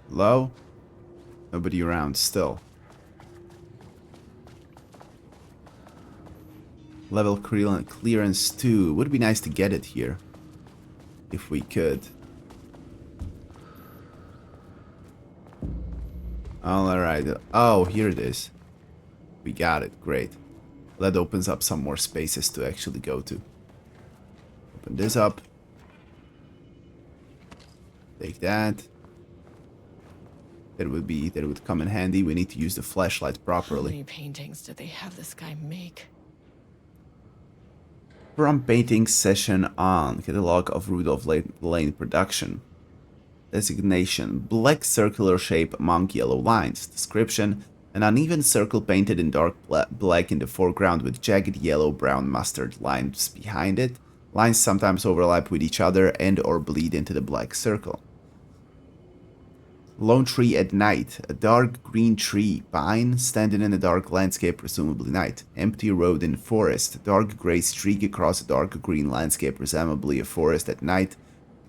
Hello? Nobody around still. Level clearance 2. Would be nice to get it here. If we could. Alright. Oh, here it is. We got it. Great. That opens up some more spaces to actually go to. Open this up. Take that. That would come in handy. We need to use the flashlight How properly. many paintings did they have this guy make? From painting session on. Catalog of Rudolph Lane production. Designation: black circular shape among yellow lines. Description: an uneven circle painted in dark black in the foreground with jagged yellow-brown mustard lines behind it. Lines sometimes overlap with each other and or bleed into the black circle. Lone tree at night. A dark green tree, pine, standing in a dark landscape, presumably night. Empty road in forest. Dark gray streak across a dark green landscape, presumably a forest at night.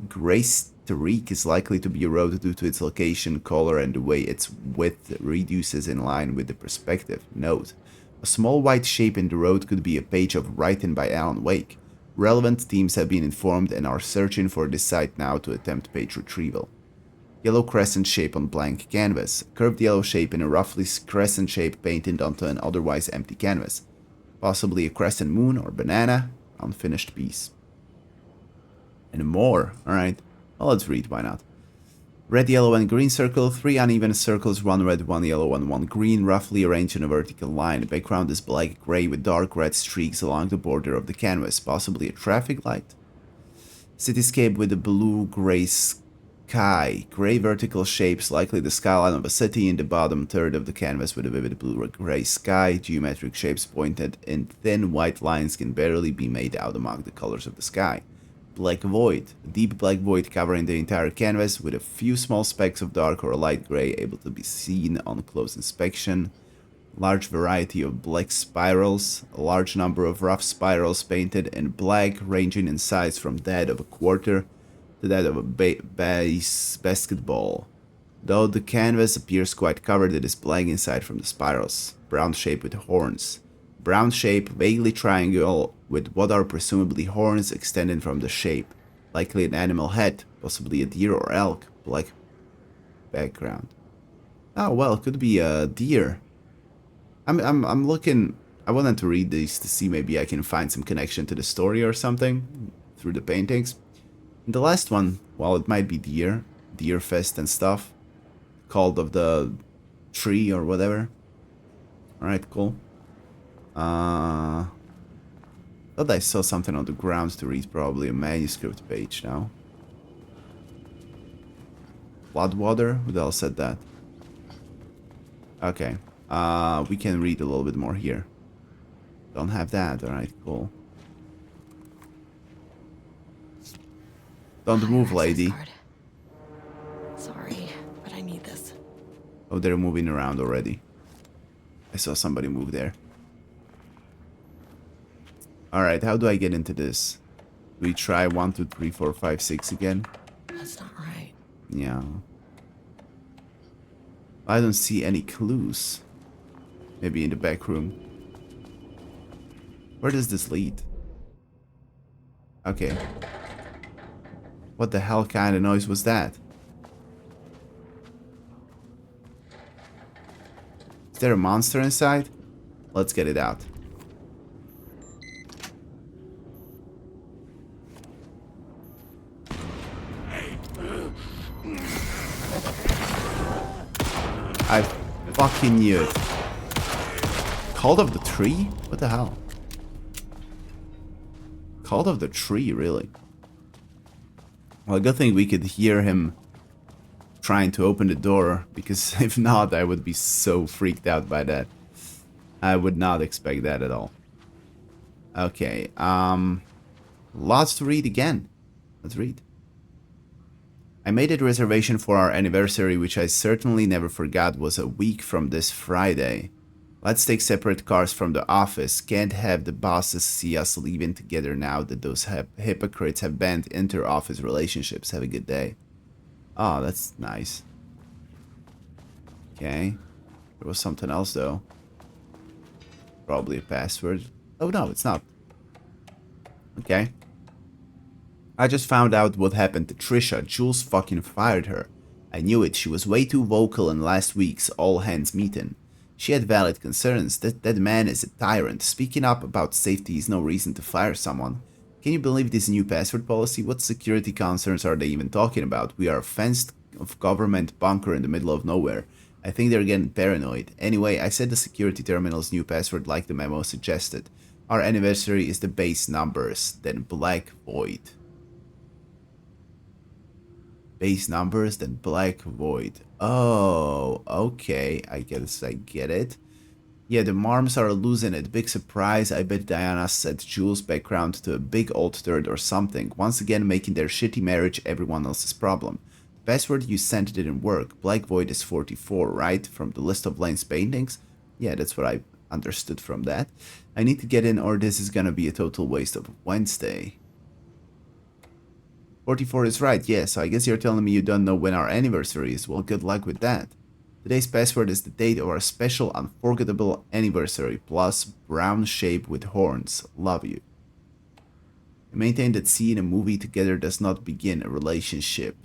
Gray streak is likely to be a road due to its location, color, and the way its width reduces in line with the perspective. Note: a small white shape in the road could be a page of writing by Alan Wake. Relevant teams have been informed and are searching for this site now to attempt page retrieval. Yellow crescent shape on blank canvas. Curved yellow shape in a roughly crescent shape painted onto an otherwise empty canvas. Possibly a crescent moon or banana. Unfinished piece. And more. Alright. Well, let's read, why not? Red, yellow, and green circle. 3 uneven circles, 1 red, 1 yellow, and 1 green, roughly arranged in a vertical line. The background is black-gray with dark red streaks along the border of the canvas. Possibly a traffic light. Cityscape with a blue-gray sky. Gray vertical shapes, likely the skyline of a city in the bottom third of the canvas with a vivid blue-gray sky. Geometric shapes pointed in thin white lines can barely be made out among the colors of the sky. Black void. A deep black void covering the entire canvas with a few small specks of dark or light gray able to be seen on close inspection. Large variety of black spirals. A large number of rough spirals painted in black, ranging in size from that of a quarter to that of a base basketball. Though the canvas appears quite covered, it is black inside from the spirals. Brown shape with horns. Brown shape, vaguely triangle, with what are presumably horns extending from the shape. Likely an animal head, possibly a deer or elk. Black background. Oh well, could be a deer. I'm looking. I wanted to read these to see maybe I can find some connection to the story or something through the paintings. The last one, well, it might be deer fest and stuff, called of the tree or whatever. All right, cool. Thought I saw something on the ground to read, probably a manuscript page now. Bloodwater? Who the hell said that? Okay. We can read a little bit more here. Don't have that. Alright, cool. Don't move, lady. Oh, they're moving around already. I saw somebody move there. Alright, how do I get into this? Do we try 1, 2, 3, 4, 5, 6 again? That's not right. Yeah. I don't see any clues. Maybe in the back room. Where does this lead? Okay. What the hell kind of noise was that? Is there a monster inside? Let's get it out. I fucking knew it. Cult of the Tree? What the hell? Cult of the Tree, really? Well, good thing we could hear him trying to open the door, because if not, I would be so freaked out by that. I would not expect that at all. Okay, lots to read again. Let's read. I made a reservation for our anniversary, which I certainly never forgot was a week from this Friday. Let's take separate cars from the office. Can't have the bosses see us leaving together now that those hypocrites have banned inter-office relationships. Have a good day. Oh, that's nice. Okay. There was something else, though. Probably a password. Oh, no, it's not. Okay. I just found out what happened to Trisha. Jules fucking fired her. I knew it. She was way too vocal in last week's all-hands meeting. She had valid concerns. That man is a tyrant. Speaking up about safety is no reason to fire someone. Can you believe this new password policy? What security concerns are they even talking about? We are a fenced of government bunker in the middle of nowhere. I think they're getting paranoid. Anyway, I set the security terminal's new password like the memo suggested. Our anniversary is the base numbers, then black void. Base numbers, then black void. Oh, okay. I guess I get it. Yeah, the Marms are losing it. Big surprise. I bet Diana set Jules' background to a big old turd or something. Once again, making their shitty marriage everyone else's problem. The password you sent didn't work. Black void is 44, right? From the list of Lane's paintings? Yeah, that's what I understood from that. I need to get in or this is gonna be a total waste of Wednesday. 44 is right, yeah, so I guess you're telling me you don't know when our anniversary is. Well, good luck with that. Today's password is the date of our special unforgettable anniversary, plus brown shape with horns. Love you. I maintain that seeing a movie together does not begin a relationship.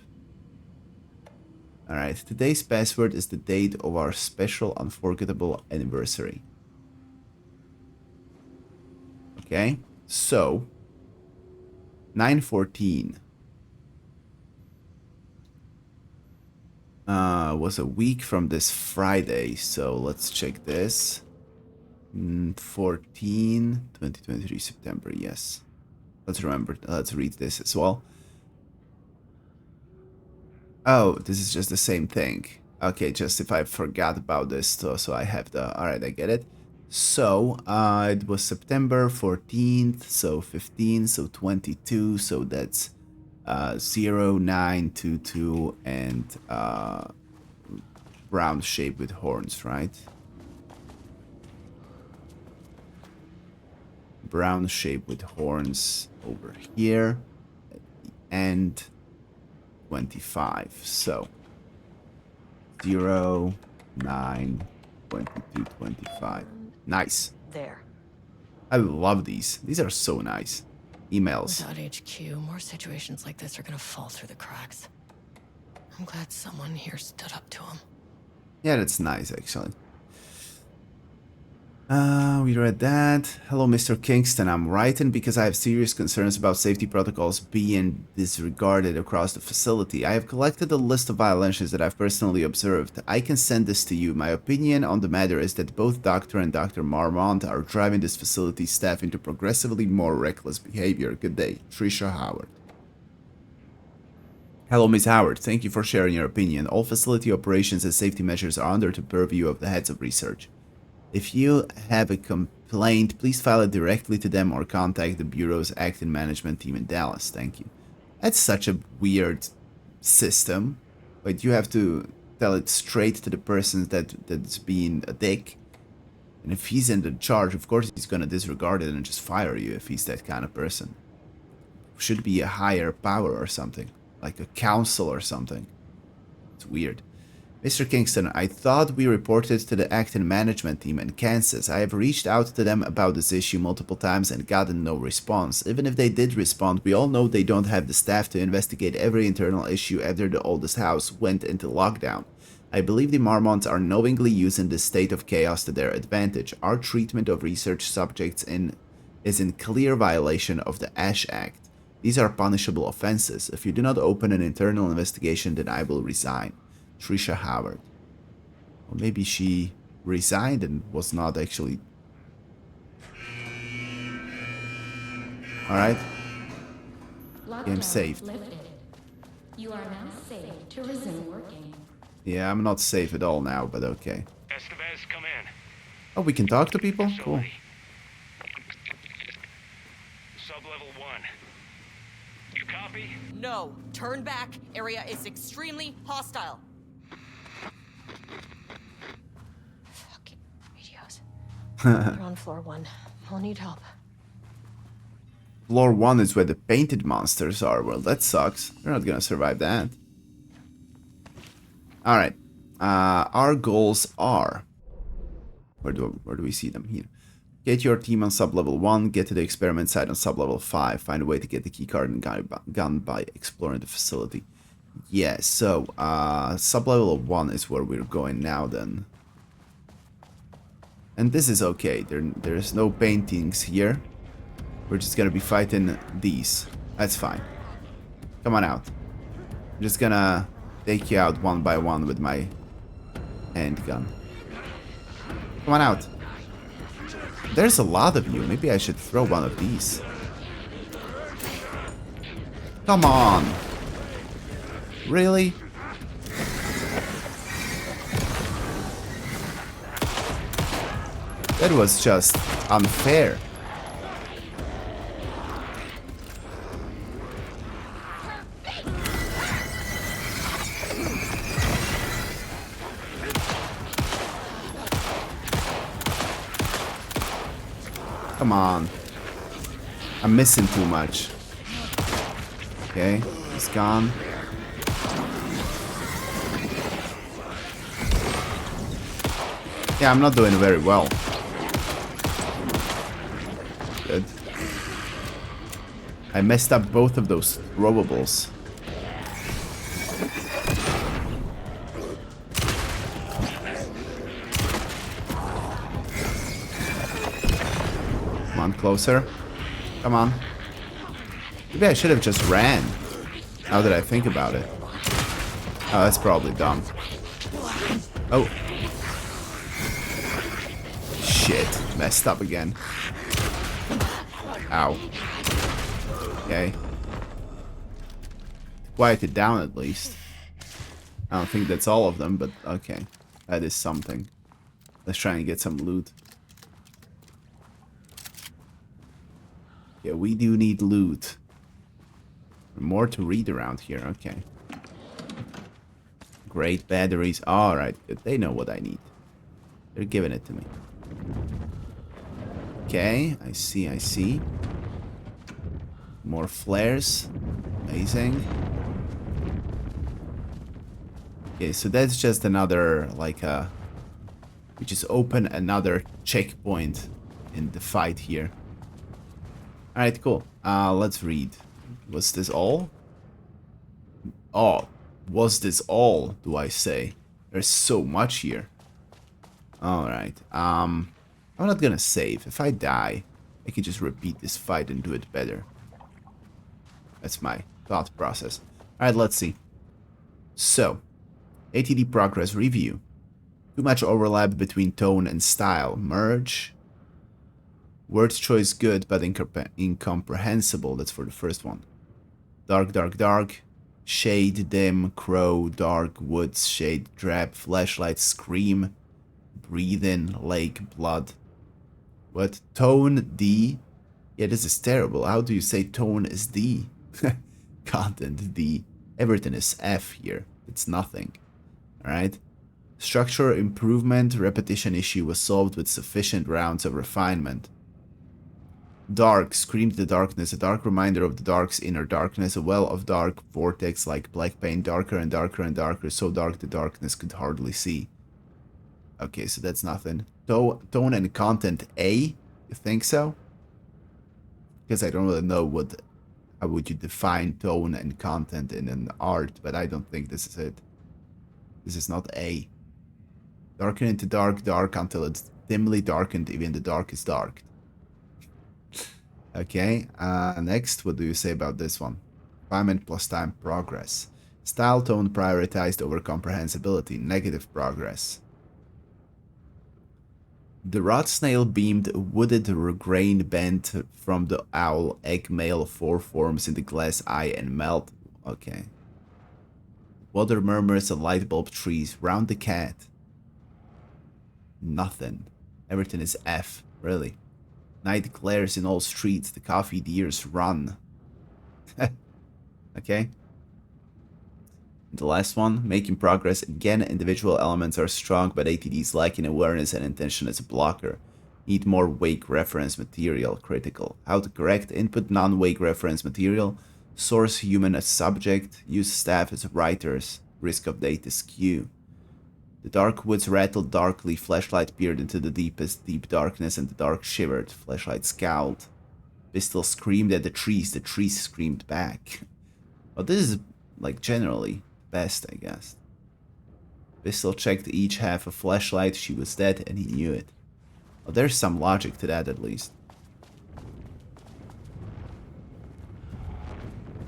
Alright, today's password is the date of our special unforgettable anniversary. Okay, so 9/14 was a week from this Friday, so let's check this. 2023 September, yes. Let's read this as well. Oh, this is just the same thing. Okay, just if I forgot about this, so I have the... Alright, I get it. So, it was September 14th, so 15, so 22, so that's 0922 and brown shape with horns, right? Brown shape with horns over here at the end. 25, so 0, 9, 22, 25. Nice. There. I love these. These are so nice. Emails. Without HQ, more situations like this are gonna fall through the cracks. I'm glad someone here stood up to him. Yeah, that's nice, actually. We read that. Hello, Mr. Kingston. I'm writing because I have serious concerns about safety protocols being disregarded across the facility. I have collected a list of violations that I've personally observed. I can send this to you. My opinion on the matter is that both Dr. and Dr. Marmont are driving this facility's staff into progressively more reckless behavior. Good day. Trisha Howard. Hello, Ms. Howard. Thank you for sharing your opinion. All facility operations and safety measures are under the purview of the heads of research. If you have a complaint, please file it directly to them or contact the Bureau's acting management team in Dallas. Thank you. That's such a weird system. But you have to tell it straight to the person that's being a dick. And if he's in the charge, of course he's gonna disregard it and just fire you if he's that kind of person. Should be a higher power or something, like a council or something. It's weird. Mr. Kingston, I thought we reported to the Acton management team in Kansas. I have reached out to them about this issue multiple times and gotten no response. Even if they did respond, we all know they don't have the staff to investigate every internal issue after the oldest house went into lockdown. I believe the Marmonts are knowingly using this state of chaos to their advantage. Our treatment of research subjects is in clear violation of the Ash Act. These are punishable offenses. If you do not open an internal investigation, then I will resign. Trisha Howard. Or maybe she resigned and was not actually... Alright. Game saved. Lifted. You are now safe to resume working. Yeah, I'm not safe at all now, but okay. Estevez, come in. Oh, we can talk to people? Cool. Sub-level 1. You copy? No. Turn back. Area is extremely hostile. Fucking radios. They're on floor 1. I'll need help. Floor 1 is where the painted monsters are. Well, that sucks. They're not gonna survive that. Alright. Our goals are... Where do we see them? Here. Get your team on sub-level 1. Get to the experiment site on sub-level 5. Find a way to get the keycard and gun by exploring the facility. Yeah, so, sub-level 1 is where we're going now, then. And this is okay. There's no paintings here. We're just gonna be fighting these. That's fine. Come on out. I'm just gonna take you out one by one with my handgun. Come on out. There's a lot of you. Maybe I should throw one of these. Come on. Really? That was just unfair. Come on. I'm missing too much. Okay, he's gone. Yeah, I'm not doing very well. Good. I messed up both of those throwables. Come on, closer. Come on. Maybe I should have just ran. Now that I think about it. Oh, that's probably dumb. Oh. Shit. Messed up again. Ow. Okay. Quiet it down at least. I don't think that's all of them, but okay. That is something. Let's try and get some loot. Yeah, we do need loot. More to read around here, okay. Great batteries. Alright, good. They know what I need. They're giving it to me. Okay, I see. More flares. Amazing. Okay, so that's just another, like, we just open another checkpoint in the fight here. Alright, cool. Let's read. Was this all? Oh, was this all, do I say? There's so much here. Alright, I'm not gonna save. If I die, I can just repeat this fight and do it better. That's my thought process. Alright, let's see. So, ATD progress review. Too much overlap between tone and style. Merge. Word choice good, but incomprehensible. That's for the first one. Dark, dark, dark. Shade, dim, crow, dark, woods, shade, drab, flashlight, scream, breathe in, lake, blood. What? Tone D? Yeah, this is terrible. How do you say tone is D? Content D. Everything is F here. It's nothing. Alright? Structure improvement, repetition issue was solved with sufficient rounds of refinement. Dark, screamed the darkness, a dark reminder of the dark's inner darkness, a well of dark vortex like black paint, darker and darker and darker, so dark the darkness could hardly see. Okay, so that's nothing. Tone and content A? You think so? Because I don't really know how would you define tone and content in an art, but I don't think this is it. This is not A. Darken into dark, dark until it's dimly darkened, even the dark is dark. Okay, next, what do you say about this one? Refinement plus time progress. Style tone prioritized over comprehensibility, negative progress. The rot snail beamed wooded grain bent from the owl egg male four forms in the glass eye and melt. Okay. Water murmurs and light bulb trees round the cat. Nothing. Everything is F, really. Night glares in all streets, the coffee deers run. Okay. The last one, making progress. Again, individual elements are strong, but ATDs lacking awareness and intention as a blocker. Need more wake reference material, critical. How to correct input non-wake reference material. Source human as subject. Use staff as writers. Risk of data skew. The dark woods rattled darkly, flashlight peered into the deepest deep darkness, and the dark shivered, flashlight scowled. Pistol screamed at the trees screamed back. Well, this is, like, generally best, I guess. Pistol checked each half a flashlight, she was dead, and he knew it. Well, there's some logic to that, at least.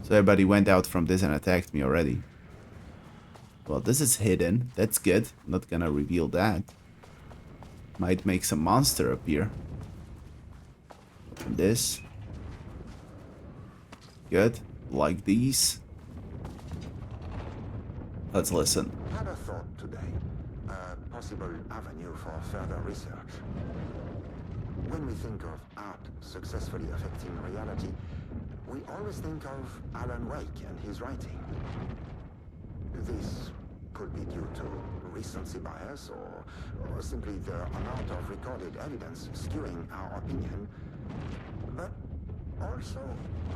So everybody went out from this and attacked me already. Well, this is hidden. That's good. I'm not gonna reveal that. Might make some monster appear. Open this. Good. Like these. Let's listen. Had a thought today. A possible avenue for further research. When we think of art successfully affecting reality, we always think of Alan Wake and his writing. This could be due to recency bias or simply the amount of recorded evidence skewing our opinion. But also,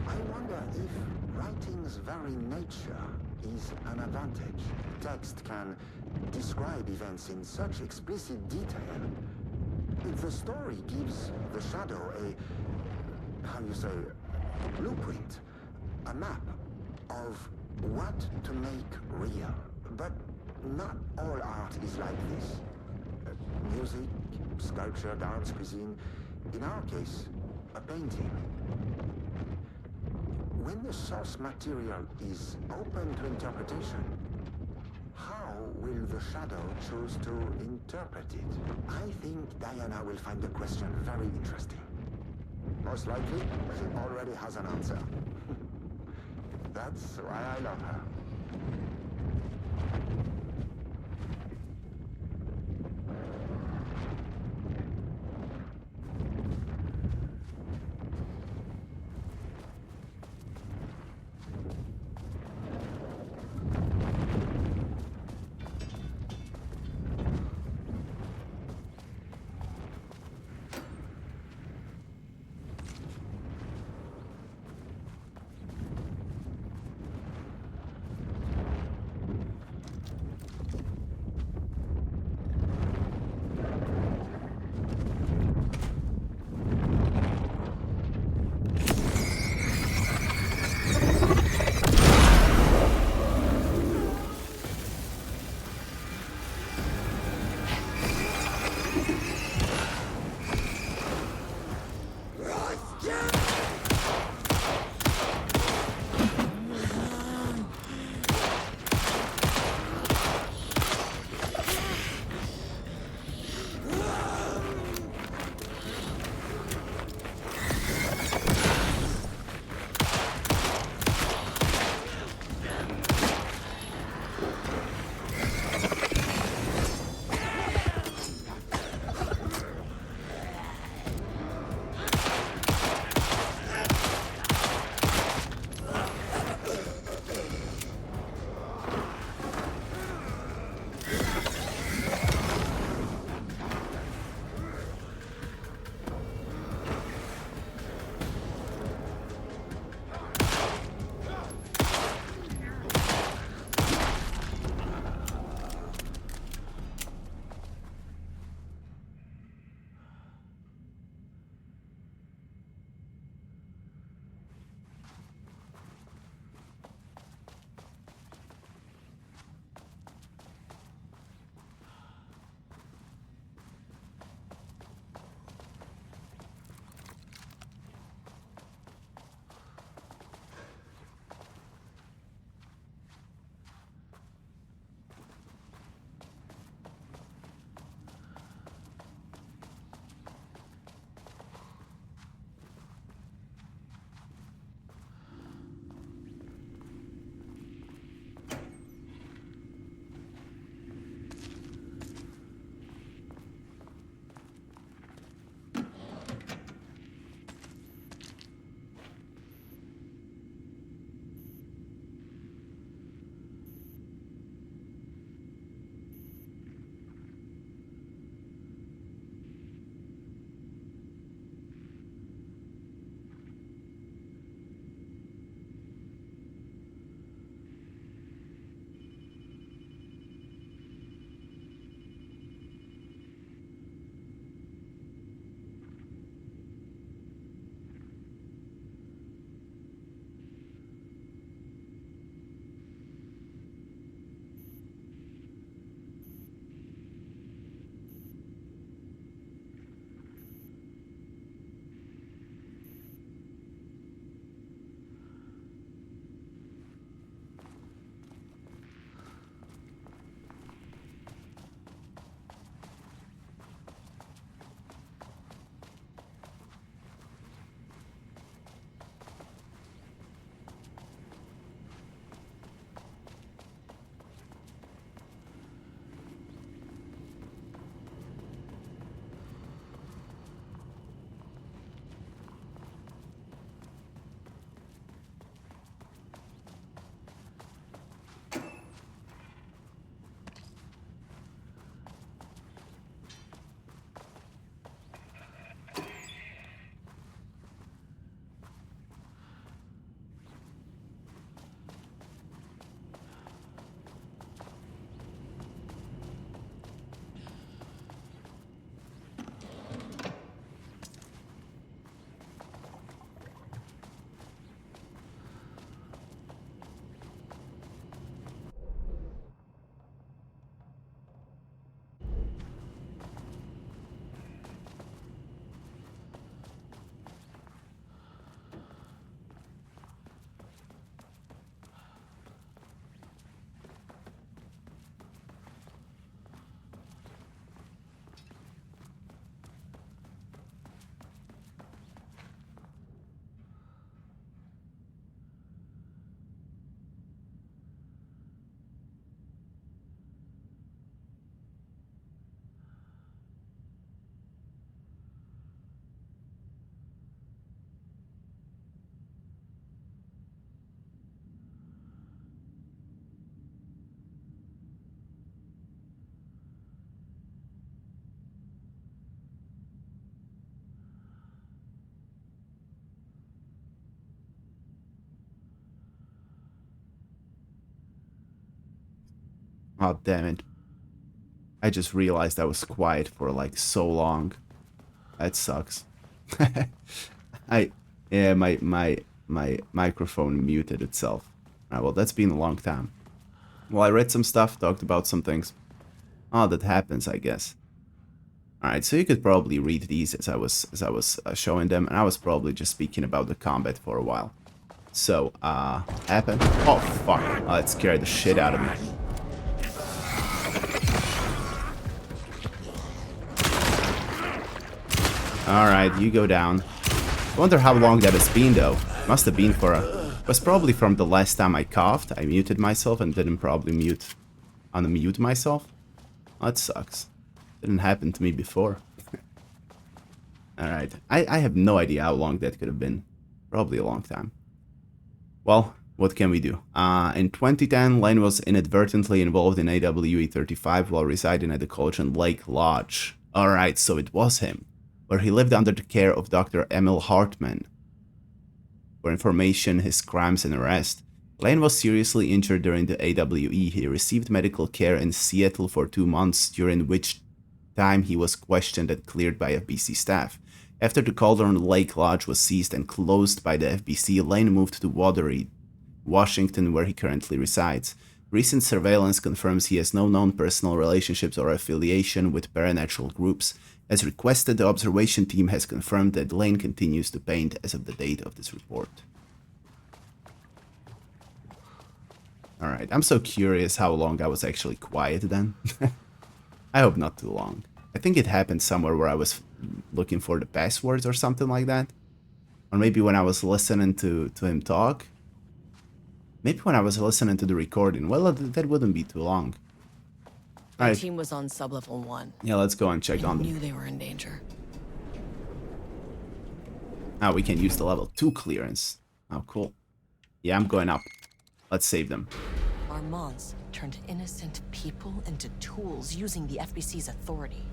I wonder if writing's very nature is an advantage. Text can describe events in such explicit detail. If the story gives the shadow a, how you say, blueprint, a map of what to make real. But not all art is like this. Music, sculpture, dance, cuisine. In our case, a painting. When the source material is open to interpretation, how will the shadow choose to interpret it? I think Diana will find the question very interesting. Most likely, she already has an answer. That's why I love her. Oh, damn it. I just realized I was quiet for like so long. That sucks. Yeah, my microphone muted itself. Alright, well, that's been a long time. Well, I read some stuff, talked about some things. Oh, that happens, I guess. Alright, so you could probably read these as I was showing them, and I was probably just speaking about the combat for a while. So, happen. Oh, fuck. Oh, that scared the shit out of me. Alright, you go down. I wonder how long that has been, though. Must have been for a... It was probably from the last time I coughed. I muted myself and didn't probably unmute myself. Oh, that sucks. Didn't happen to me before. Alright, I have no idea how long that could have been. Probably a long time. Well, what can we do? In 2010, Lane was inadvertently involved in AWE 35 while residing at the Cauldron Lake Lodge. Alright, so it was him, where he lived under the care of Dr. Emil Hartman. For information, his crimes and arrest. Lane was seriously injured during the AWE. He received medical care in Seattle for 2 months, during which time he was questioned and cleared by FBC staff. After the Cauldron Lake Lodge was seized and closed by the FBC, Lane moved to Watery, Washington, where he currently resides. Recent surveillance confirms he has no known personal relationships or affiliation with paranatural groups. As requested, the observation team has confirmed that Lane continues to paint as of the date of this report. Alright, I'm so curious how long I was actually quiet then. I hope not too long. I think it happened somewhere where I was looking for the passwords or something like that. Or maybe when I was listening to him talk. Maybe when I was listening to the recording. Well, that wouldn't be too long. My team was on sublevel 1. Yeah, let's go and check on them. I knew they were in danger. Now we can use the level 2 clearance. Oh, cool. Yeah, I'm going up. Let's save them. Armands turned innocent people into tools using the FBC's authority.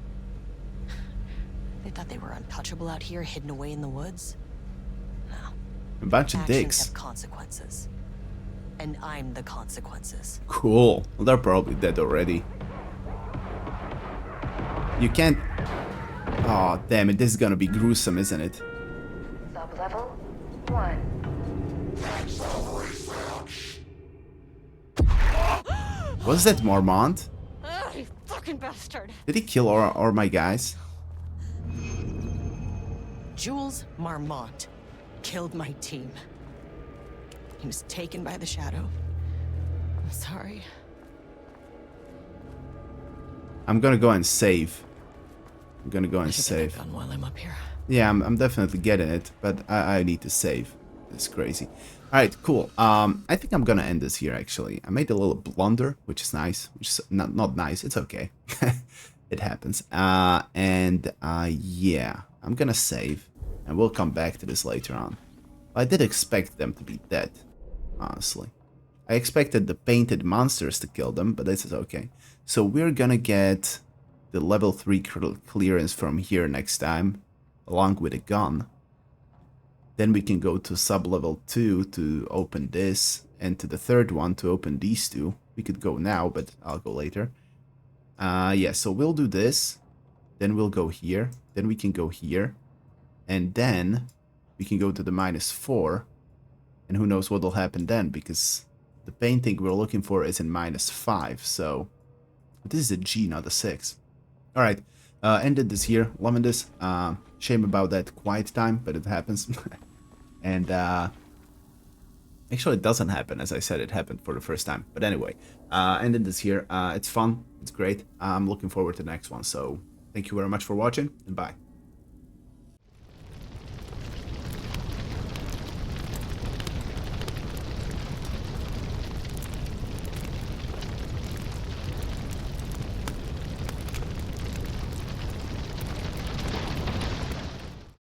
They thought they were untouchable out here, hidden away in the woods? No. A bunch of Actions dicks. have consequences. And I'm the consequences. Cool. Well, they're probably dead already. You can't... Oh, damn it. This is gonna be gruesome, isn't it? Sublevel 1. Was that Mormont? You fucking bastard. Did he kill all my guys? Jules Marmont killed my team. He was taken by the shadow. I'm sorry. I'm gonna go and save. I'm gonna go and I should save. get that gun while I'm up here. Yeah, I'm definitely getting it, but I need to save. It's crazy. Alright, cool. I think I'm gonna end this here, actually. I made a little blunder, which is nice. Which is not nice. It's okay. It happens. Yeah. I'm gonna save. And we'll come back to this later on. I did expect them to be dead, honestly. I expected the painted monsters to kill them, but this is okay. So we're gonna get the level 3 clearance from here next time, along with a gun. Then we can go to sub-level 2 to open this, and to the third one to open these two. We could go now, but I'll go later. Yeah, so we'll do this. Then we'll go here. Then we can go here. And then we can go to the -4. And who knows what'll happen then, because the painting we're looking for is in -5. So this is a G, not a 6. Alright, ended this here. Loving this. Shame about that quiet time, but it happens. And actually it doesn't happen. As I said, it happened for the first time. But anyway, ended this here. It's fun. It's great. I'm looking forward to the next one. So thank you very much for watching, and bye.